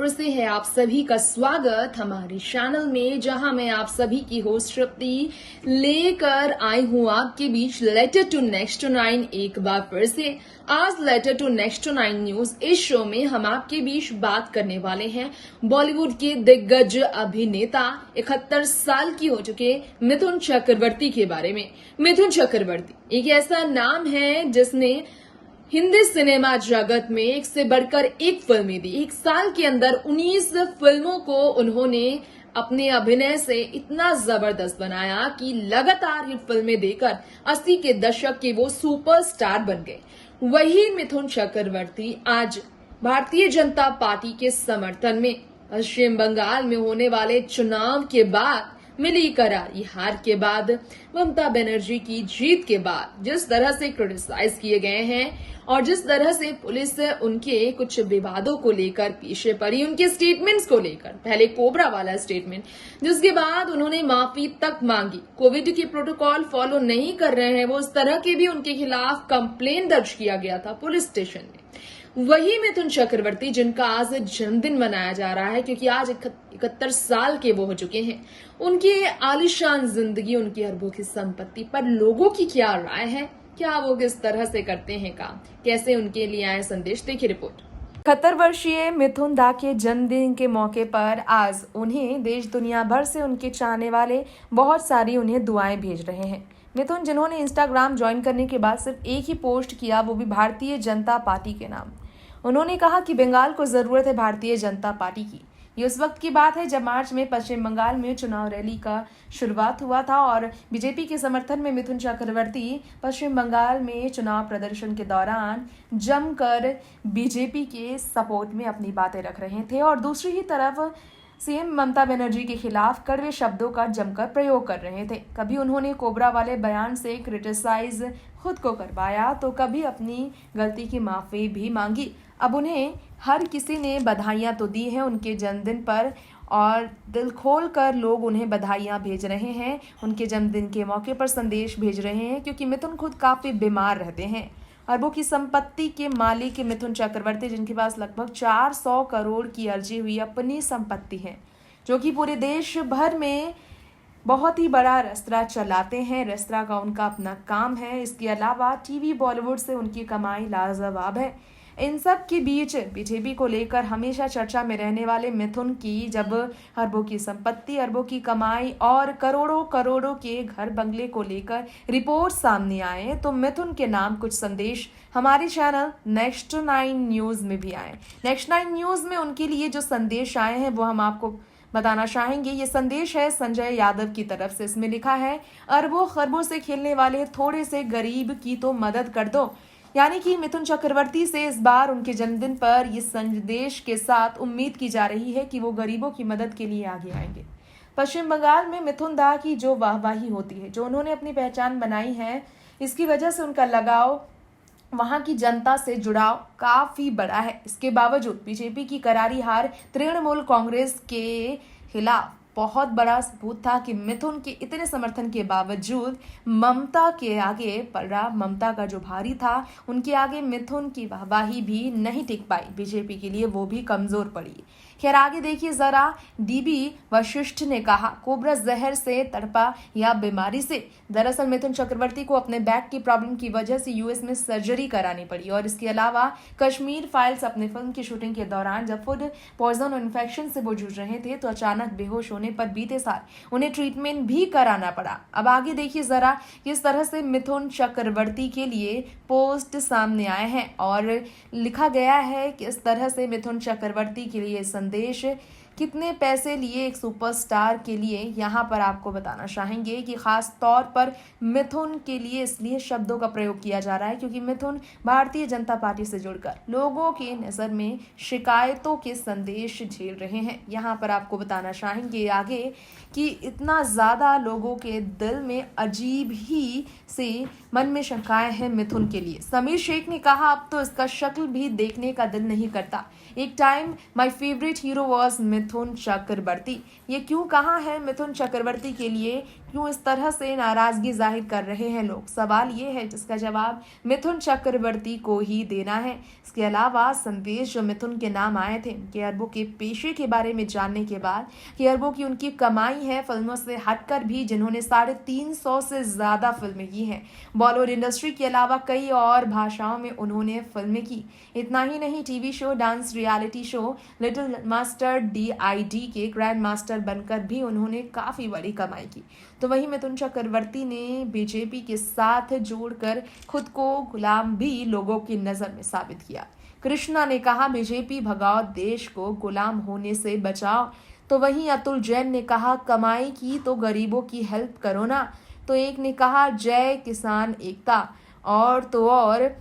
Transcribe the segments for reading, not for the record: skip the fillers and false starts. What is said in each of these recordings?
से है आप सभी का स्वागत हमारे चैनल में, जहां मैं आप सभी की होस्ट श्रुति लेकर आई हूं आपके बीच लेटर टू नेक्स्ट टू 9 एक बार फिर से। आज letter to next to 9 news इस शो में हम आपके बीच बात करने वाले हैं बॉलीवुड के दिग्गज अभिनेता 71 साल की हो चुके मिथुन चक्रवर्ती के बारे में। मिथुन चक्रवर्ती एक ऐसा नाम है जिसने हिंदी सिनेमा जगत में एक से बढ़कर एक फिल्में दी। एक साल के अंदर 19 फिल्मों को उन्होंने अपने अभिनय से इतना जबरदस्त बनाया कि लगातार हिट फिल्में देकर 80 के दशक के वो सुपरस्टार बन गए। वही मिथुन चक्रवर्ती आज भारतीय जनता पार्टी के समर्थन में पश्चिम बंगाल में होने वाले चुनाव के बाद मिली करारी हार के बाद, ममता बनर्जी की जीत के बाद जिस तरह से क्रिटिसाइज किए गए हैं और जिस तरह से पुलिस उनके कुछ विवादों को लेकर पीछे पड़ी, उनके स्टेटमेंट्स को लेकर, पहले कोबरा वाला स्टेटमेंट जिसके बाद उन्होंने माफी तक मांगी, कोविड के प्रोटोकॉल फॉलो नहीं कर रहे हैं वो, उस तरह के भी उनके खिलाफ कंप्लेन दर्ज किया गया था पुलिस स्टेशन में। वही मिथुन चक्रवर्ती जिनका आज जन्मदिन मनाया जा रहा है क्योंकि आज 71 साल के वो हो चुके हैं। उनकी आलीशान जिंदगी, उनकी अरबों की संपत्ति पर लोगों की क्या राय है, क्या वो किस तरह से करते हैं काम, कैसे उनके लिए आए संदेश, देखिए रिपोर्ट। 71 वर्षीय मिथुन दा के जन्मदिन के मौके पर आज उन्हें देश दुनिया भर से उनके चाहने वाले बहुत सारी उन्हें दुआएं भेज रहे हैं। मिथुन जिन्होंने इंस्टाग्राम ज्वाइन करने के बाद सिर्फ एक ही पोस्ट किया, वो भी भारतीय जनता पार्टी के नाम। उन्होंने कहा कि बंगाल को जरूरत है भारतीय जनता पार्टी की। ये उस वक्त की बात है जब मार्च में पश्चिम बंगाल में चुनाव रैली का शुरुआत हुआ था और बीजेपी के समर्थन में मिथुन चक्रवर्ती पश्चिम बंगाल में चुनाव प्रदर्शन के दौरान जमकर बीजेपी के सपोर्ट में अपनी बातें रख रहे थे और दूसरी ही तरफ सीएम ममता बनर्जी के खिलाफ कड़वे शब्दों का जमकर प्रयोग कर रहे थे। कभी उन्होंने कोबरा वाले बयान से क्रिटिसाइज खुद को करवाया तो कभी अपनी गलती की माफी भी मांगी। अब उन्हें हर किसी ने बधाइयां तो दी हैं उनके जन्मदिन पर और दिल खोल कर लोग उन्हें बधाइयां भेज रहे हैं, उनके जन्मदिन के मौके पर संदेश भेज रहे हैं क्योंकि मिथुन खुद काफ़ी बीमार रहते हैं। अरबों की संपत्ति के मालिक मिथुन चक्रवर्ती जिनके पास लगभग 400 करोड़ की अर्जी हुई अपनी संपत्ति है, जो कि पूरे देश भर में बहुत ही बड़ा रेस्तरां चलाते हैं। रेस्तरां का उनका अपना काम है। इसके अलावा टीवी बॉलीवुड से उनकी कमाई लाजवाब है। इन सब के बीच बीजेपी को लेकर हमेशा चर्चा में रहने वाले मिथुन की जब अरबों की संपत्ति, अरबों की कमाई और करोड़ों करोड़ों के घर बंगले को लेकर रिपोर्ट सामने आए तो मिथुन के नाम कुछ संदेश हमारे चैनल नेक्स्ट 9 न्यूज़ में भी आए। नेक्स्ट 9 न्यूज़ में उनके लिए जो संदेश आए हैं वो हम आपको बताना चाहेंगे। ये संदेश है संजय यादव की तरफ से। इसमें लिखा है, अरबों खरबों से खेलने वाले थोड़े से गरीब की तो मदद कर दो। यानी कि मिथुन चक्रवर्ती से इस बार उनके जन्मदिन पर ये संदेश के साथ उम्मीद की जा रही है कि वो गरीबों की मदद के लिए आगे आएंगे। पश्चिम बंगाल में मिथुन दा की जो वाहवाही होती है, जो उन्होंने अपनी पहचान बनाई है, इसकी वजह से उनका लगाव, वहां की जनता से जुड़ाव काफी बड़ा है। इसके बावजूद बीजेपी की करारी हार तृणमूल कांग्रेस के खिलाफ बहुत बड़ा सबूत था कि मिथुन के इतने समर्थन के बावजूद ममता के आगे पड़ा, ममता का जो भारी था उनके आगे मिथुन की वाहवाही भी नहीं टिक पाई। बीजेपी के लिए वो भी कमजोर पड़ी। खैर आगे देखिए जरा। डीबी वशिष्ठ ने कहा, कोबरा जहर से तड़पा या बीमारी से। दरअसल मिथुन चक्रवर्ती को अपने बैक की प्रॉब्लम की वजह से यूएस में सर्जरी करानी पड़ी और इसके अलावा कश्मीर फाइल्स अपने फिल्म की शूटिंग के दौरान जब फूड पॉइजन और इन्फेक्शन से वो जूझ रहे थे तो अचानक बेहोश होने पर बीते साल उन्हें ट्रीटमेंट भी कराना पड़ा। अब आगे देखिए जरा किस तरह से मिथुन चक्रवर्ती के लिए पोस्ट सामने आए हैं और लिखा गया है कि इस तरह से मिथुन चक्रवर्ती के लिए संदेश, कितने पैसे लिए एक सुपरस्टार के लिए, यहाँ पर आपको बताना चाहेंगे कि खास तौर पर मिथुन के लिए इसलिए शब्दों का प्रयोग किया जा रहा है क्योंकि मिथुन भारतीय जनता पार्टी से जुड़कर लोगों के नज़र में शिकायतों के संदेश झेल रहे हैं। यहाँ पर आपको बताना चाहेंगे आगे कि इतना ज़्यादा लोगों के दिल में अजीब ही से मन में शंकाएं हैं मिथुन के लिए। समीर शेख ने कहा, अब तो इसका शक्ल भी देखने का दिल नहीं करता। एक time my favourite hero was Mithun Chakraborty. ये क्यों कहा है मिथुन चक्रवर्ती के लिए क्यों इस तरह से नाराजगी जाहिर कर रहे हैं लोग? सवाल ये है जिसका जवाब मिथुन चक्रवर्ती को ही देना है। इसके अलावा संदेश जो मिथुन के नाम आए थे कि अरबों के पेशे के बारे में जानने के बाद कि अरबों की उनकी कमाई है फिल्मों से हटकर भी, जिन्होंने 350 से ज्यादा फिल्में की हैं। बॉलीवुड इंडस्ट्री के अलावा कई और भाषाओं में उन्होंने फिल्में की। इतना ही नहीं, TV show, dance reality show little master DID के ग्रैंड मास्टर बनकर भी उन्होंने काफी बड़ी कमाई की। तो वहीं मिथुन चक्रवर्ती ने बीजेपी के साथ जोड़कर खुद को गुलाम भी लोगों की नजर में साबित किया। कृष्णा ने कहा, बीजेपी भगाओ, देश को गुलाम होने से बचाओ। तो वहीं अतुल जैन ने कहा, कमाई की तो गरीबों की हेल्प करो ना। तो एक ने कहा, जय किसान एकता। और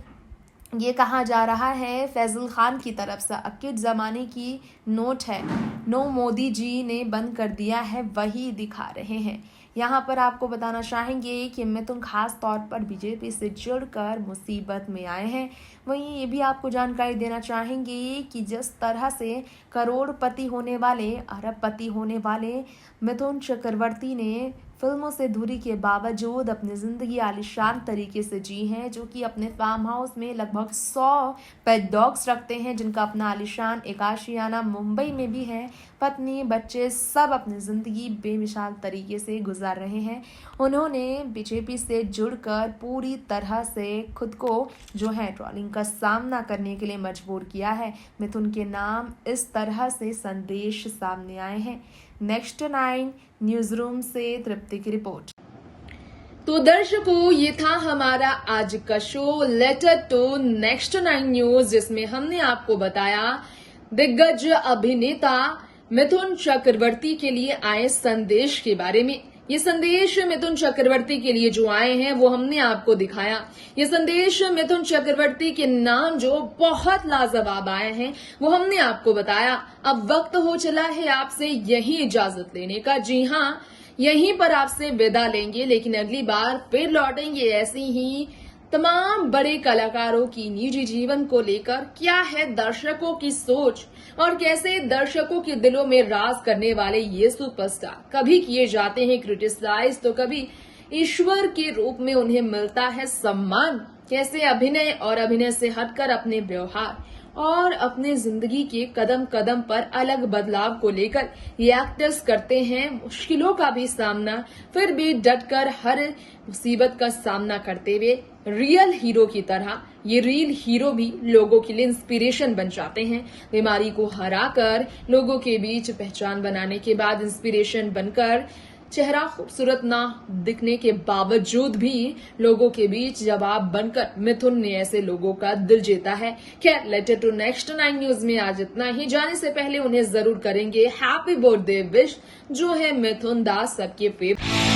ये कहा जा रहा है फैजल खान की तरफ से, अक्किट जमाने की नोट है, नो मोदी जी ने बंद कर दिया है, वही दिखा रहे हैं। यहाँ पर आपको बताना चाहेंगे कि मिथुन खास तौर पर बीजेपी से जुड़कर मुसीबत में आए हैं। वहीं ये भी आपको जानकारी देना चाहेंगे कि जिस तरह से करोड़पति होने वाले, अरबपति होने वाले मिथुन चक्रवर्ती ने फिल्मों से दूरी के बावजूद अपनी जिंदगी आलिशान तरीके से जी है, जो कि अपने फार्म हाउस में लगभग 100 पेट डॉग्स रखते हैं, जिनका अपना आलिशान एक आशियाना मुंबई में भी है। पत्नी, बच्चे सब अपनी जिंदगी बेमिसाल तरीके से गुजार रहे हैं। उन्होंने बीजेपी से जुड़कर पूरी तरह से खुद को जो है ट्रोलिंग का सामना करने के लिए मजबूर किया है। मिथुन के नाम इस तरह से संदेश सामने आए हैं। नेक्स्ट 9 न्यूज रूम से तृप्ति की रिपोर्ट। तो दर्शकों, ये था हमारा आज का show letter to next 9 news, जिसमें हमने आपको बताया दिग्गज अभिनेता मिथुन चक्रवर्ती के लिए आए संदेश के बारे में। ये संदेश मिथुन चक्रवर्ती के लिए जो आए हैं वो हमने आपको दिखाया। ये संदेश मिथुन चक्रवर्ती के नाम जो बहुत लाजवाब आए हैं वो हमने आपको बताया। अब वक्त हो चला है आपसे यही इजाजत लेने का। जी हाँ, यहीं पर आपसे विदा लेंगे, लेकिन अगली बार फिर लौटेंगे ऐसी ही तमाम बड़े कलाकारों की निजी जीवन को लेकर। क्या है दर्शकों की सोच और कैसे दर्शकों के दिलों में राज करने वाले ये सुपरस्टार कभी किए जाते हैं क्रिटिसाइज, तो कभी ईश्वर के रूप में उन्हें मिलता है सम्मान। कैसे अभिनय और अभिनय से हटकर अपने व्यवहार और अपने जिंदगी के कदम कदम पर अलग बदलाव को लेकर ये एक्टर्स करते हैं मुश्किलों का भी सामना, फिर भी डटकर हर मुसीबत का सामना करते हुए रियल हीरो की तरह ये रियल हीरो भी लोगों के लिए इंस्पिरेशन बन जाते हैं। बीमारी को हराकर लोगों के बीच पहचान बनाने के बाद इंस्पिरेशन बनकर चेहरा खूबसूरत ना दिखने के बावजूद भी लोगों के बीच जवाब बनकर मिथुन ने ऐसे लोगों का दिल जीता है। खैर, लेटर टू नेक्स्ट 9 न्यूज में आज इतना ही। जाने से पहले उन्हें जरूर करेंगे हैप्पी बर्थडे विश, जो है मिथुन दास सबके फेवरेट।